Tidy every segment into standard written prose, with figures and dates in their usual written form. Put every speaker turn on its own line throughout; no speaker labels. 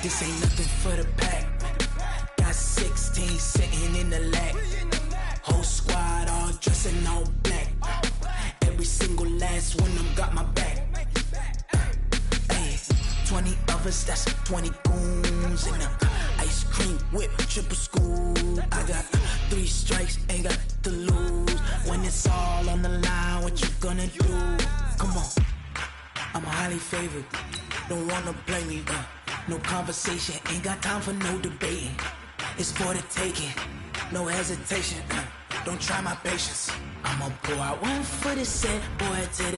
This ain't nothing for the pack. Got 16 sitting in the lag. Whole squad all dressing all black. Every single last one of them got my back. Hey, 20 of us, that's 20 goons in the ice cream whip, triple scoop. I got 3 strikes, ain't got to lose. When it's all on the line, what you gonna do? Come on, I'm highly favored. Don't wanna play me, no conversation, ain't got time for no debating. It's for the taking, no hesitation. Don't try my patience. I'ma pour out one for the set, boy, to the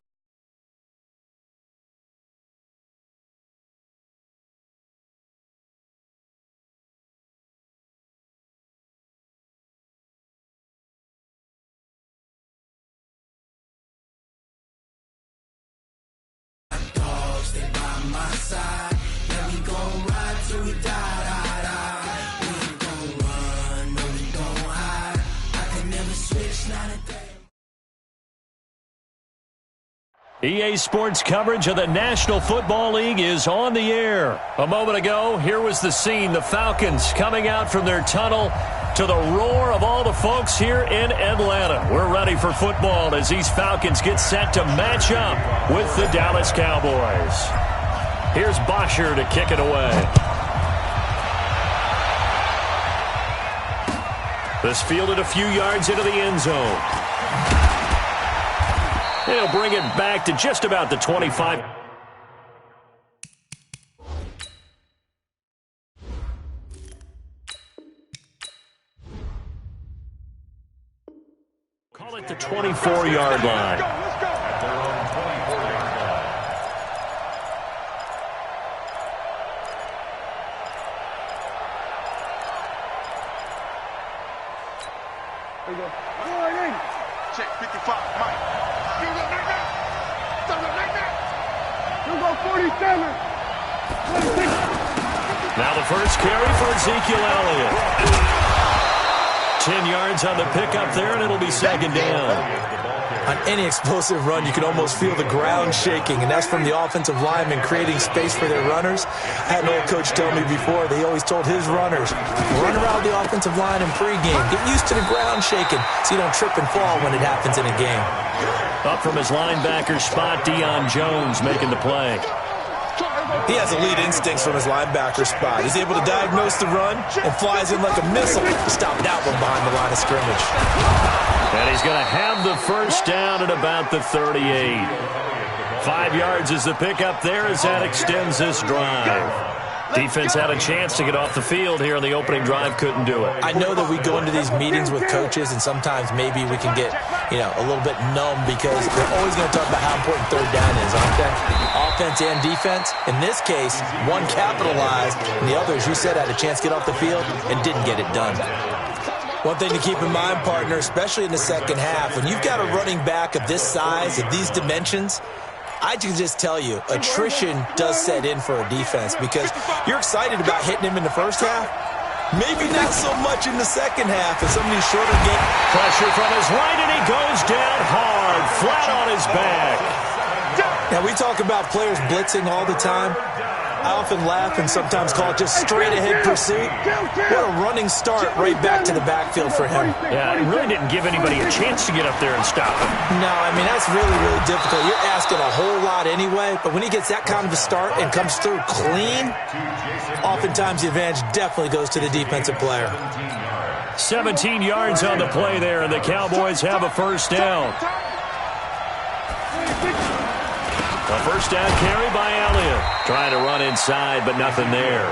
dogs, they by my side. Yeah, we gon' ride till we die.
EA Sports coverage of the National Football League is on the air. A moment ago, here was the scene. The Falcons coming out from their tunnel to the roar of all the folks here in Atlanta. We're ready for football as these Falcons get set to match up with the Dallas Cowboys. Here's Bosher to kick it away. This fielded a few yards into the end zone. He'll bring it back to just about the 25. Call it the 24-yard line.
They're on the 24-yard line.
There you go. Check 55, Mike. You go 47.
Now the first carry for Ezekiel Elliott. 10 yards on the pickup there, and it'll be second down.
On any explosive run, you can almost feel the ground shaking, and that's from the offensive linemen creating space for their runners. I had an old coach tell me before, they always told his runners, run around the offensive line in pregame. Get used to the ground shaking so you don't trip and fall when it happens in a game.
Up from his linebacker spot, Deion Jones making the play.
He has elite instincts from his linebacker spot. He's able to diagnose the run and flies in like a missile to stop that one behind the line of scrimmage.
And he's going to have the first down at about the 38. 5 yards is the pickup there as that extends this drive. Defense had a chance to get off the field here in the opening drive, couldn't do it.
I know that we go into these meetings with coaches, and sometimes maybe we can get, a little bit numb because they're always going to talk about how important third down is, aren't they? Offense and defense. In this case, one capitalized, and the other, as you said, had a chance to get off the field and didn't get it done. One thing to keep in mind, partner, especially in the second half, when you've got a running back of this size, of these dimensions, I can just tell you, attrition does set in for a defense because you're excited about hitting him in the first half. Maybe not so much in the second half in some of these shorter games.
Pressure from his right, and he goes down hard, flat on his back.
Now, we talk about players blitzing all the time. I often laugh and sometimes call it just straight-ahead pursuit. What a running start right back to the backfield for him.
Yeah, it really didn't give anybody a chance to get up there and stop him.
No, I mean, that's really, really difficult. You're asking a whole lot anyway, but when he gets that kind of a start and comes through clean, oftentimes the advantage definitely goes to the defensive player.
17 yards on the play there, and the Cowboys have a first down. A first down carry by Elliott. Trying to run inside, but nothing there.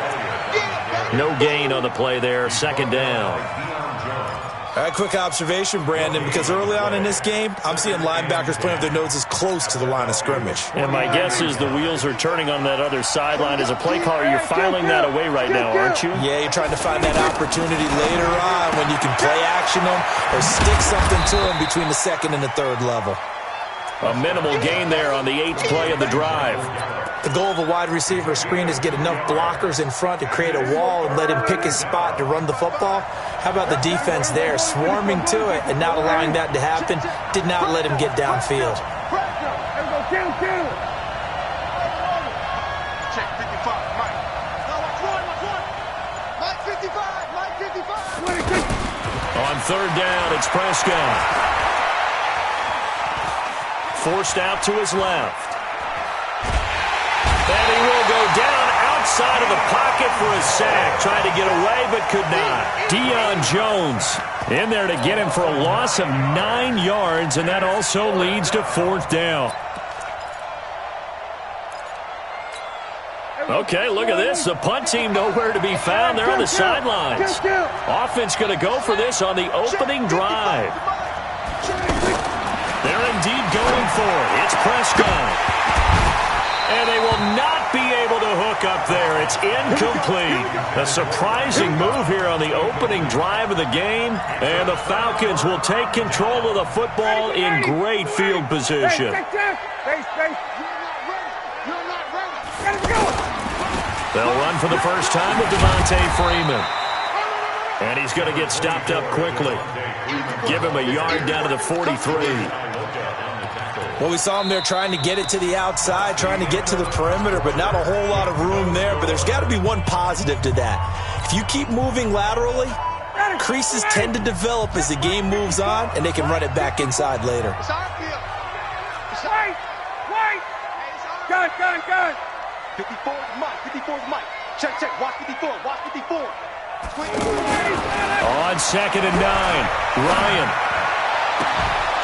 No gain on the play there. Second down.
All right, quick observation, Brandon, because early on in this game, I'm seeing linebackers playing with their noses close to the line of scrimmage.
And my guess is the wheels are turning on that other sideline. As a play caller, you're filing that away right now, aren't you?
Yeah, you're trying to find that opportunity later on when you can play action them or stick something to them between the second and the third level.
A minimal gain there on the 8th play of the drive.
The goal of a wide receiver screen is to get enough blockers in front to create a wall and let him pick his spot to run the football. How about the defense there, swarming to it and not allowing that to happen? Did not let him get downfield.
Check 55, Mike.
third down, it's Prescott. Forced out to his left. And he will go down outside of the pocket for a sack. Tried to get away, but could not. Deion Jones in there to get him for a loss of 9 yards, and that also leads to fourth down. Okay, look at this. The punt team nowhere to be found. They're on the sidelines. Offense going to go for this on the opening drive. They're indeed going for it. It's Prescott. And they will not be able to hook up there. It's incomplete. A surprising move here on the opening drive of the game. And the Falcons will take control of the football in great field position. They'll run for the first time with Devontae Freeman. And he's going to get stopped up quickly. Give him a yard down to the 43.
Well, we saw him there trying to get it to the outside, trying to get to the perimeter, but not a whole lot of room there. But there's got to be one positive to that. If you keep moving laterally, creases tend to develop as the game moves on, and they can run it back inside later.
Gun.
54 is Mike. 54 is Mike. Check. Watch 54. Watch 54.
On 2nd and 9, Ryan.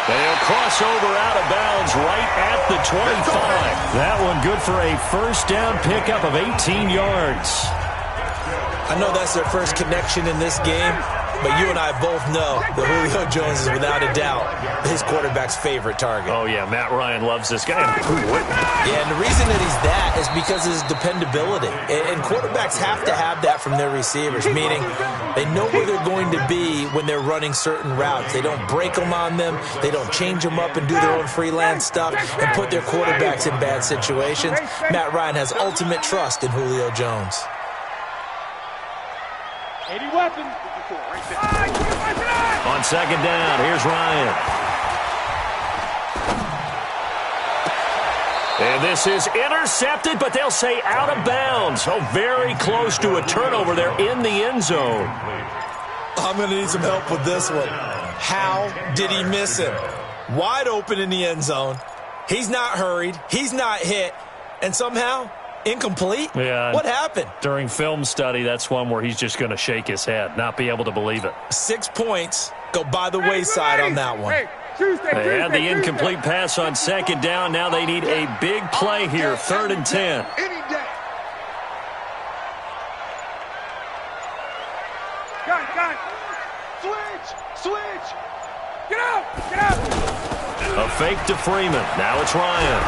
They'll cross over out of bounds right at the 25. That one good for a first down pickup of 18 yards.
I know that's their first connection in this game, but you and I both know that Julio Jones is without a doubt his quarterback's favorite target.
Oh, yeah, Matt Ryan loves this guy. Who wouldn't?
Yeah, and the reason that he's that is because of his dependability. And quarterbacks have to have that from their receivers, meaning they know where they're going to be when they're running certain routes. They don't break them on them. They don't change them up and do their own freelance stuff and put their quarterbacks in bad situations. Matt Ryan has ultimate trust in Julio Jones.
80 weapons.
On 2nd down, here's Ryan. And this is intercepted, but they'll say out of bounds. Oh, very close to a turnover there in the end zone.
I'm going to need some help with this one. How did he miss him? Wide open in the end zone. He's not hurried. He's not hit. And somehow, incomplete?
Yeah.
What happened?
During film study, that's one where he's just going to shake his head, not be able to believe it.
6 points go by the wayside on that one.
They had the incomplete pass on 2nd down. Now they need a big play here, 3rd and 10.
Gun. Switch. Get out.
A fake to Freeman. Now it's Ryan.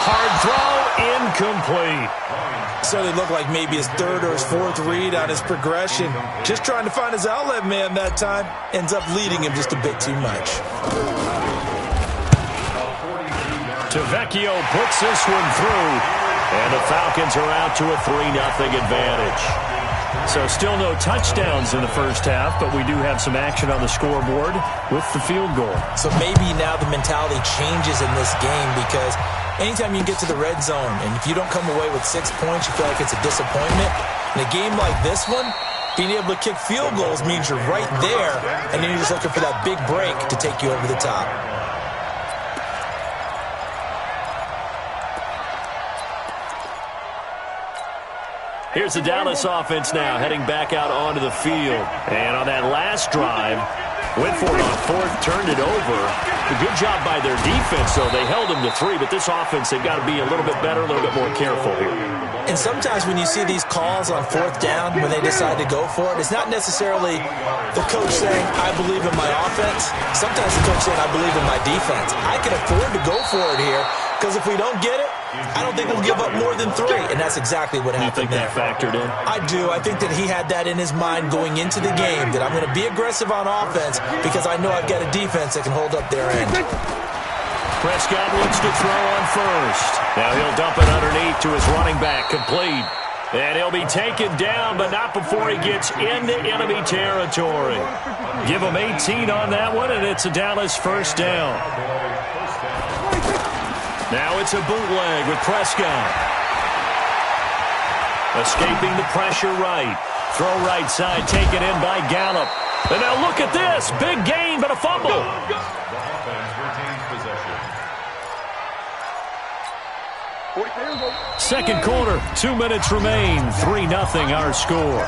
Hard throw, incomplete.
So it looked like maybe his 3rd or his 4th read on his progression. Just trying to find his outlet man that time. Ends up leading him just a bit too much.
Tavecchio puts this one through. And the Falcons are out to a 3-0 advantage. So still no touchdowns in the first half, but we do have some action on the scoreboard with the field goal.
So maybe now the mentality changes in this game because anytime you get to the red zone and if you don't come away with 6 points, you feel like it's a disappointment. In a game like this one, being able to kick field goals means you're right there, and then you're just looking for that big break to take you over the top.
Here's the Dallas offense now heading back out onto the field. And on that last drive, went for it on 4th, turned it over. A good job by their defense, though. They held them to 3, but this offense, they've got to be a little bit better, a little bit more careful here.
And sometimes when you see these calls on 4th down, when they decide to go for it, it's not necessarily the coach saying, I believe in my offense. Sometimes the coach saying, I believe in my defense. I can afford to go for it here because if we don't get it, I don't think we'll give up more than 3, and that's exactly what happened there.
You think that factored in?
I do. I think that he had that in his mind going into the game, that I'm going to be aggressive on offense because I know I've got a defense that can hold up their end.
Prescott looks to throw on 1st. Now he'll dump it underneath to his running back, complete. And he'll be taken down, but not before he gets into enemy territory. Give him 18 on that one, and it's a Dallas first down. Now it's a bootleg with Prescott. Escaping the pressure right. Throw right side taken in by Gallup. And now look at this. Big gain, but a fumble.
The offense retains possession.
Second quarter, 2 minutes remain. 3-0 our score.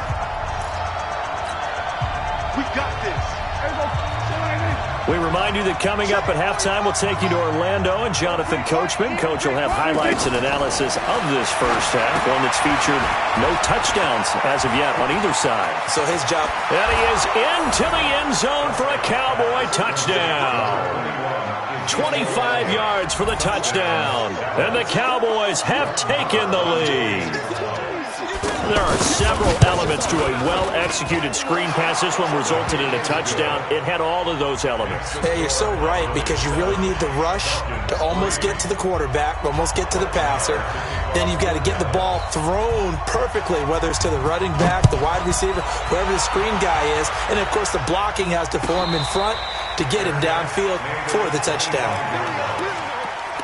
We got this.
We remind you that coming up at halftime, we'll take you to Orlando and Jonathan Coachman. Coach will have highlights and analysis of this first half, one that's featured no touchdowns as of yet on either side.
So his job.
And he is into the end zone for a Cowboy touchdown. 25 yards for the touchdown. And the Cowboys have taken the lead. There are several elements to a well-executed screen pass. This one resulted in a touchdown. It had all of those elements.
Yeah, you're so right, because you really need the rush to almost get to the quarterback, almost get to the passer. Then you've got to get the ball thrown perfectly, whether it's to the running back, the wide receiver, whoever the screen guy is. And, of course, the blocking has to form in front to get him downfield for the touchdown.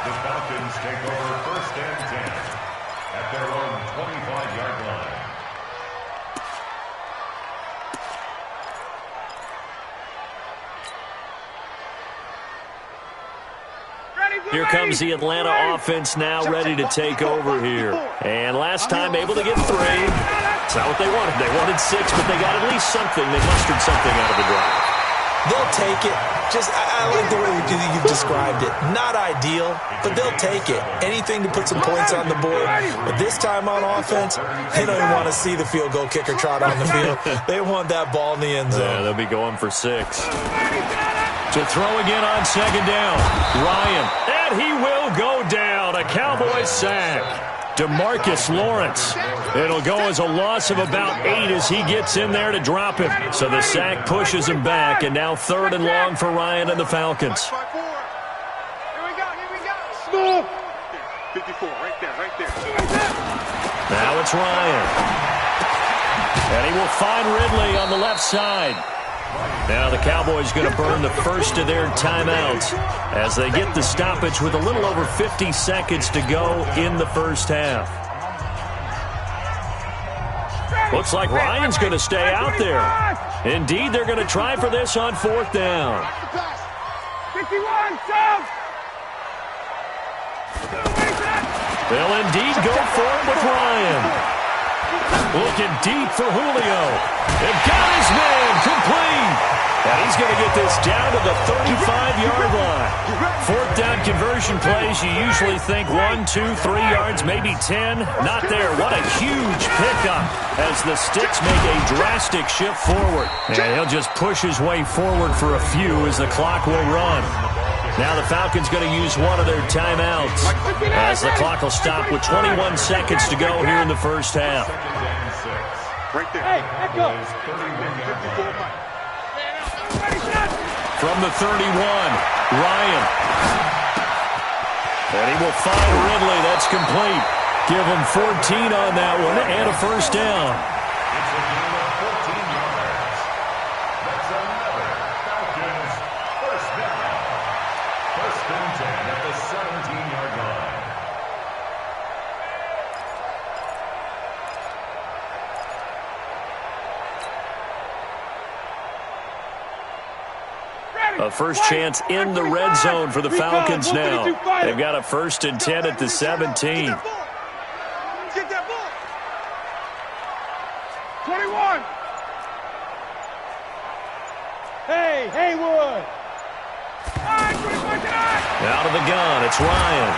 The Falcons take over 1st and 10 at their own 25-yard line.
Here comes the Atlanta offense now ready to take over here. And last time able to get 3. It's not what they wanted. They wanted 6, but they got at least something. They mustered something out of the drive.
They'll take it. I like the way you've described it. Not ideal, but they'll take it. Anything to put some points on the board. But this time on offense, they don't even want to see the field goal kicker trot on the field. They want that ball in the end zone.
Yeah, they'll be going for 6. To throw again on 2nd down. Ryan. And he will go down. A Cowboy sack. DeMarcus Lawrence. It'll go as a loss of about 8 as he gets in there to drop him. So the sack pushes him back, and now 3rd and long for Ryan and the Falcons.
Here we go. Smooth. 54, right there.
Now it's Ryan. And he will find Ridley on the left side. Now the Cowboys going to burn the first of their timeouts as they get the stoppage with a little over 50 seconds to go in the first half. Looks like Ryan's going to stay out there. Indeed, they're going to try for this on 4th down.
51, Sam!
They'll indeed go for it with Ryan. Looking deep for Julio. And got his man complete. And he's going to get this down to the 35-yard line. 4th down conversion plays, you usually think 1, 2, 3 yards, maybe 10. Not there. What a huge pickup as the sticks make a drastic shift forward. And he'll just push his way forward for a few as the clock will run. Now the Falcons going to use one of their timeouts as the clock will stop with 21 seconds to go here in the first half.
Right there.
Hey, echo.
54, Mike.
From the 31, Ryan. And he will find Ridley. That's complete. Give him 14 on that one and a first down.
It's a gain of 14 yards. That's another Falcons first down. 1st and 10 at the 17-yard line.
A first chance in the red zone for the Falcons now. They've got a 1st and 10 at the 17.
Get that ball.
21. Hey, Haywood.
Out of the gun, it's Ryan.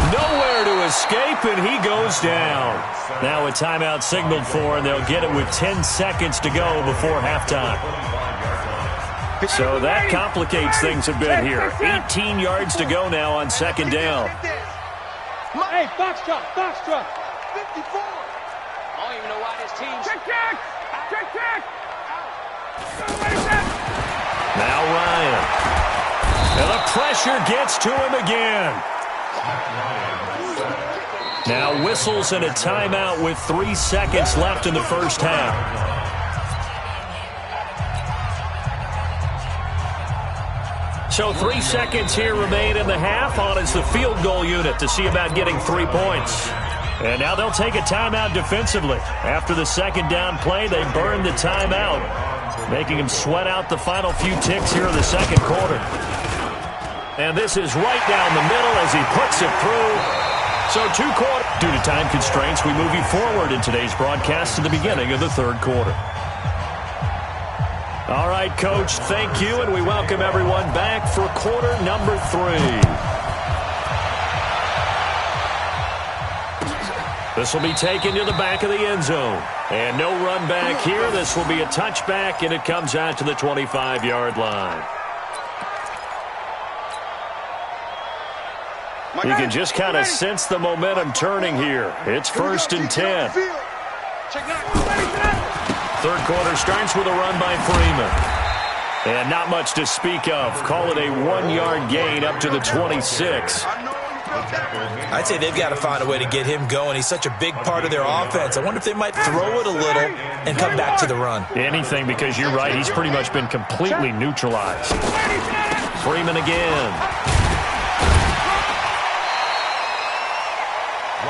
Nowhere to escape, and he goes down. Now a timeout signaled for, and they'll get it with 10 seconds to go before halftime. So that complicates things a bit here. 18 yards to go now on 2nd down.
Hey, Foxtrot.
54.
I don't even know why this team's...
Check.
Now Ryan. And the pressure gets to him again. Now whistles and a timeout with 3 seconds left in the first half. So 3 seconds here remain in the half. On is the field goal unit to see about getting 3 points. And now they'll take a timeout defensively. After the 2nd down play, they burn the timeout. making him sweat out the final few ticks here in the second quarter. And this is right down the middle as he puts it through. So 2 quarters. Due to time constraints, we move you forward in today's broadcast to the beginning of the third quarter. All right, Coach, thank you, and we welcome everyone back for quarter number 3. This will be taken to the back of the end zone. And no run back here. This will be a touchback, and it comes out to the 25-yard line. You can just kind of sense the momentum turning here. It's 1st and 10. Third quarter starts with a run by Freeman. And not much to speak of. Call it a 1-yard gain up to the 26.
I'd say they've got to find a way to get him going. He's such a big part of their offense. I wonder if they might throw it a little and come back to the run.
Anything, because you're right. He's pretty much been completely neutralized. Freeman again.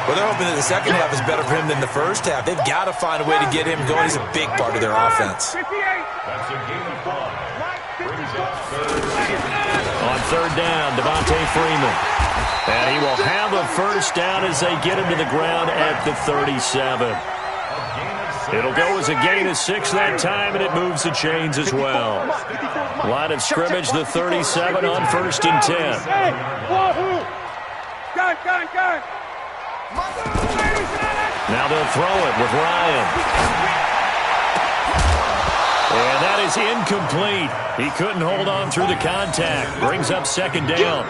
Well, they're hoping that the second half is better for him than the first half. They've got to find a way to get him going. He's a big part of their offense.
That's a gain of 5. Brings up 3rd.
On 3rd down, Devontae Freeman. And he will have a first down as they get him to the ground at the 37. It'll go as a gain of 6 that time, and it moves the chains as well. Line of scrimmage, the 37 on 1st and 10.
Gun.
Now they'll throw it with Ryan. And that is incomplete. He couldn't hold on through the contact. Brings up 2nd down.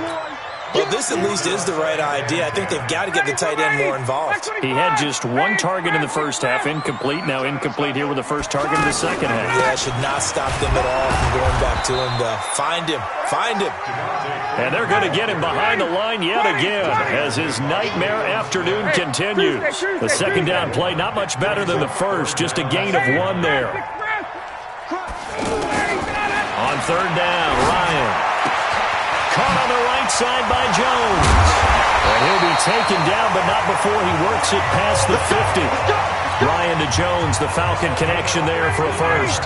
Well, this at least is the right idea. I think they've got to get the tight end more involved.
He had just 1 target in the first half, incomplete. Now incomplete here with the first target in the second half.
Yeah, should not stop them at all from going back to him, though. Find him.
And they're going to get him behind the line yet again as his nightmare afternoon continues. The 2nd down play, not much better than the first, just a gain of 1 there. On 3rd down, Ryan. Caught on the right side by Jones. And he'll be taken down, but not before he works it past the 50. Ryan to Jones, the Falcon connection there for a first.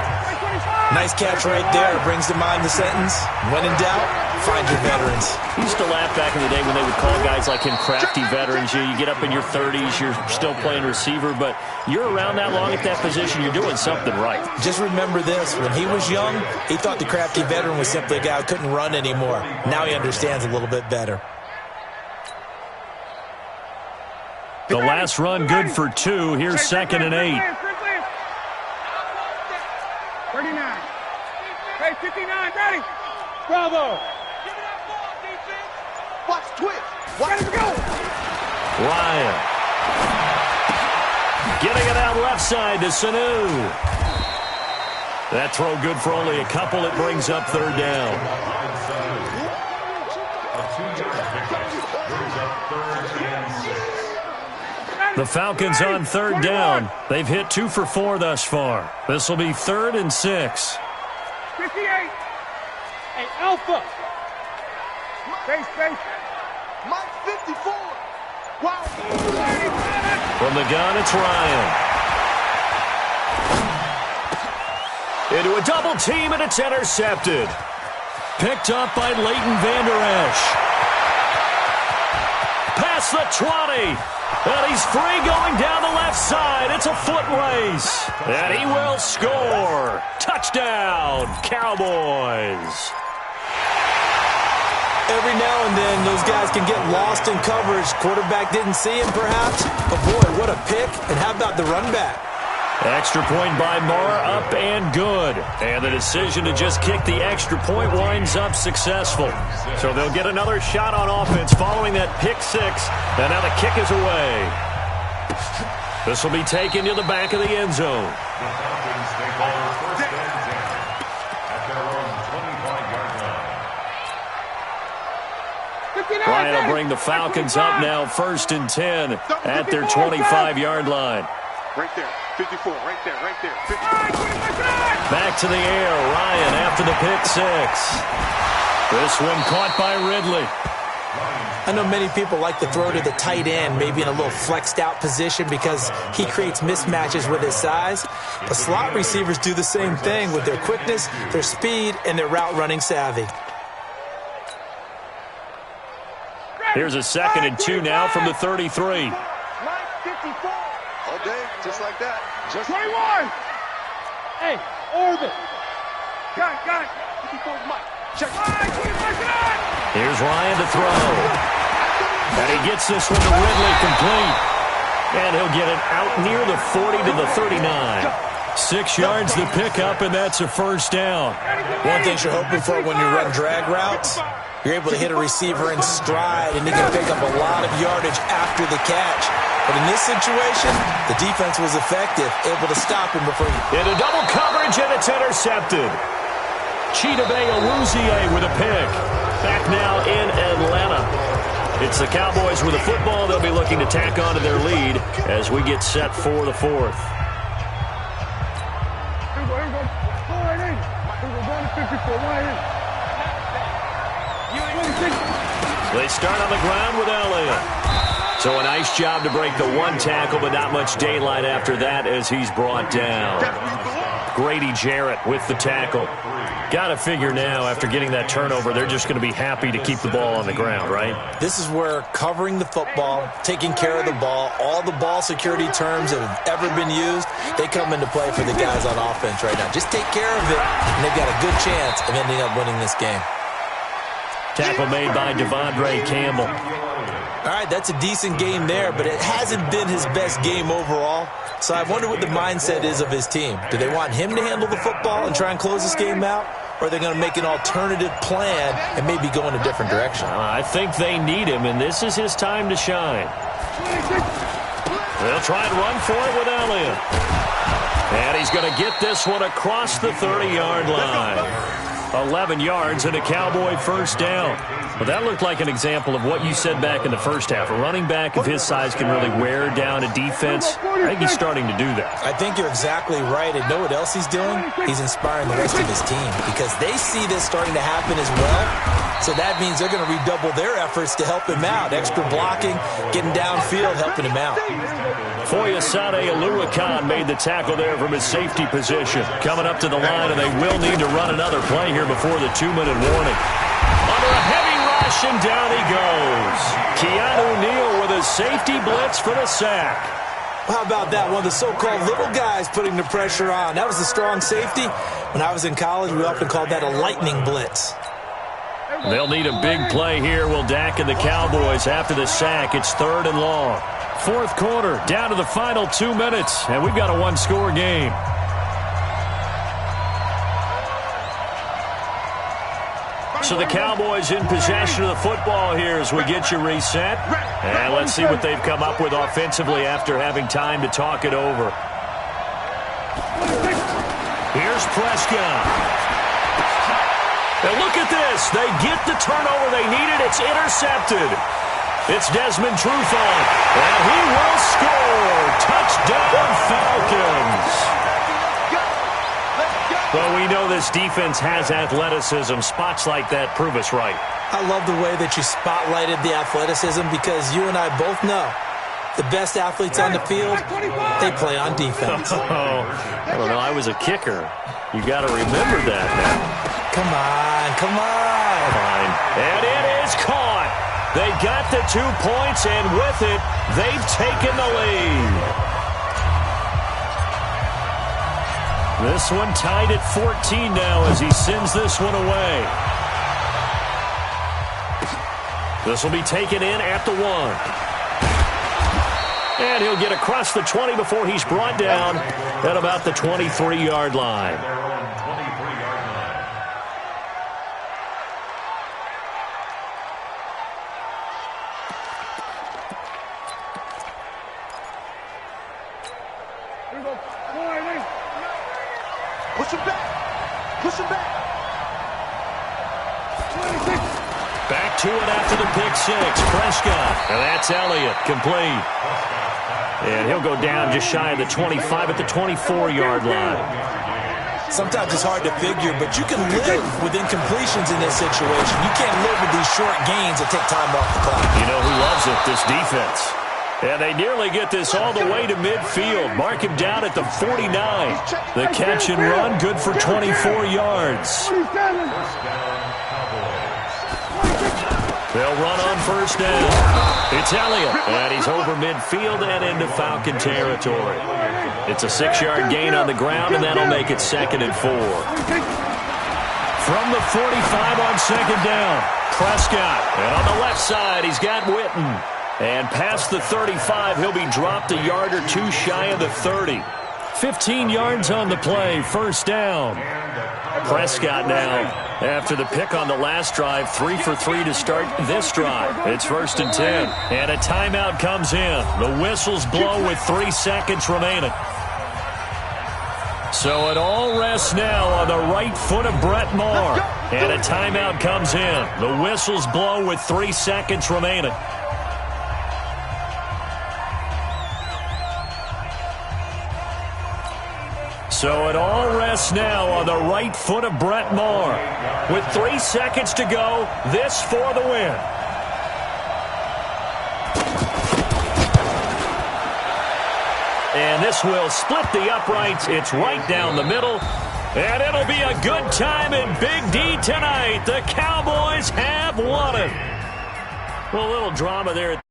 Nice catch right there. Brings to mind the sentence, when in doubt, find your veterans.
I used to laugh back in the day when they would call guys like him crafty veterans. You get up in your 30s, you're still playing receiver, but you're around that long at that position, you're doing something right.
Just remember this. When he was young, he thought the crafty veteran was simply a guy who couldn't run anymore. Now he understands a little bit better.
The last run good for 2. Here's 2nd and 8.
39. Hey, 59, ready. Bravo.
Watch twitch.
Ready to go.
Ryan. Getting it out left side to Sanu. That throw good for only a couple. It brings up 3rd down.
A 2-yard pickup. Brings up 3rd and 6.
The Falcons on 3rd down. They've hit 2 for 4 thus far. This will be 3rd and 6.
58. Hey, Alpha. Space.
Mike 54. Wow.
From the gun, it's Ryan. Into a double team, and it's intercepted. Picked up by Leighton Vander Esch. Past the 20. And he's free going down the left side. It's a foot race. And he will score. Touchdown, Cowboys.
Every now and then, those guys can get lost in coverage. Quarterback didn't see him, perhaps. But, boy, what a pick. And how about the run back?
Extra point by Marr, up and good. And the decision to just kick the extra point winds up successful. So they'll get another shot on offense following that pick 6. And now the kick is away. This will be taken to the back of the end zone.
The Falcons take over 1st and 10 at their own 25-yard line.
Ryan will bring the Falcons up now 1st and 10 at their 25-yard line.
Right there. 54, right there. 54.
Back to the air, Ryan after the pick 6. This one caught by Ridley.
I know many people like to throw to the tight end, maybe in a little flexed out position because he creates mismatches with his size. But slot receivers do the same thing with their quickness, their speed, and their route running savvy.
Here's a 2nd and 2 now from the 33.
All day, just like that. Just
21. Hey, orbit. Got it.
54's Mike. Check.
Here's Ryan to throw. And he gets this one to Ridley complete. And he'll get it out near the 40 to the 39. 6 yards the pickup, and that's a first down.
One thing you're hoping for when you run drag routes, you're able to hit a receiver in stride, and he can pick up a lot of yardage after the catch. But in this situation, the defense was effective, able to stop him before he...
Into double coverage, and it's intercepted. Chidobe Awuzie with a pick. Back now in Atlanta. It's the Cowboys with a football. They'll be looking to tack on to their lead as we get set for the 4th. They start on the ground with Elliott. So a nice job to break the 1 tackle, but not much daylight after that as he's brought down. Grady Jarrett with the tackle. Got to figure now, after getting that turnover, they're just going to be happy to keep the ball on the ground, right?
This is where covering the football, taking care of the ball, all the ball security terms that have ever been used, they come into play for the guys on offense right now. Just take care of it, and they've got a good chance of ending up winning this game.
Tackle made by Devondre Campbell.
All right, that's a decent game there, but it hasn't been his best game overall. So I wonder what the mindset is of his team. Do they want him to handle the football and try and close this game out? Or are they going to make an alternative plan and maybe go in a different direction?
I think they need him, and this is his time to shine. They'll try and run for it with Elliott. And he's going to get this one across the 30-yard line. 11 yards and a Cowboy first down. But that looked like an example of what you said back in the first half. A running back of his size can really wear down a defense. I think he's starting to do that.
I think you're exactly right. And know what else he's doing? He's inspiring the rest of his team because they see this starting to happen as well. So that means they're going to redouble their efforts to help him out. Extra blocking, getting downfield, helping him out.
Foyesade Oluwakan made the tackle there from his safety position. Coming up to the line, and they will need to run another play here before the 2-minute warning. Under a heavy rush, and down he goes. Keanu Neal with a safety blitz for the sack.
How about that? One of the so-called little guys putting the pressure on. That was a strong safety. When I was in college, we often called that a lightning blitz.
They'll need a big play here. Will Dak and the Cowboys after the sack. It's 3rd and long. 4th quarter, down to the final 2 minutes, and we've got a 1-score game. So the Cowboys in possession of the football here as we get you reset. And let's see what they've come up with offensively after having time to talk it over. Here's Prescott. Now look at this. They get the turnover they needed. It's intercepted. It's Desmond Trufant. And he will score. Touchdown Falcons. Well, we know this defense has athleticism. Spots like that prove us right.
I love the way that you spotlighted the athleticism because you and I both know the best athletes on the field, they play on defense.
Oh, I don't know. I was a kicker. You got to remember that now.
Come on.
Fine. And it is caught. They got the 2 points, and with it, they've taken the lead. This one tied at 14 now as he sends this one away. This will be taken in at the 1. And he'll get across the 20 before he's brought down at about the 23-yard line.
Push him back.
Back to it after the pick 6. Prescott. And that's Elliott. Complete. And he'll go down just shy of the 25 at the 24-yard line.
Sometimes it's hard to figure, but you can live with incompletions in this situation. You can't live with these short gains that take time off the clock.
You know who loves it? This defense. And they nearly get this all the way to midfield. Mark him down at the 49. The catch and run, good for 24 yards. They'll run on first down. It's Elliott, and he's over midfield and into Falcon territory. It's a 6-yard gain on the ground, and that'll make it 2nd and 4. From the 45 on 2nd down, Prescott. And on the left side, he's got Witten. And past the 35, he'll be dropped a yard or two shy of the 30. 15 yards on the play, first down. Prescott now, after the pick on the last drive, 3 for 3 to start this drive. It's 1st and 10, and a timeout comes in. The whistles blow with 3 seconds remaining. So it all rests now on the right foot of Brett Maher, and a timeout comes in. The whistles blow with 3 seconds remaining. So it all rests now on the right foot of Brett Maher. With 3 seconds to go, this for the win. And this will split the uprights. It's right down the middle. And it'll be a good time in Big D tonight. The Cowboys have won it. Well, a little drama there.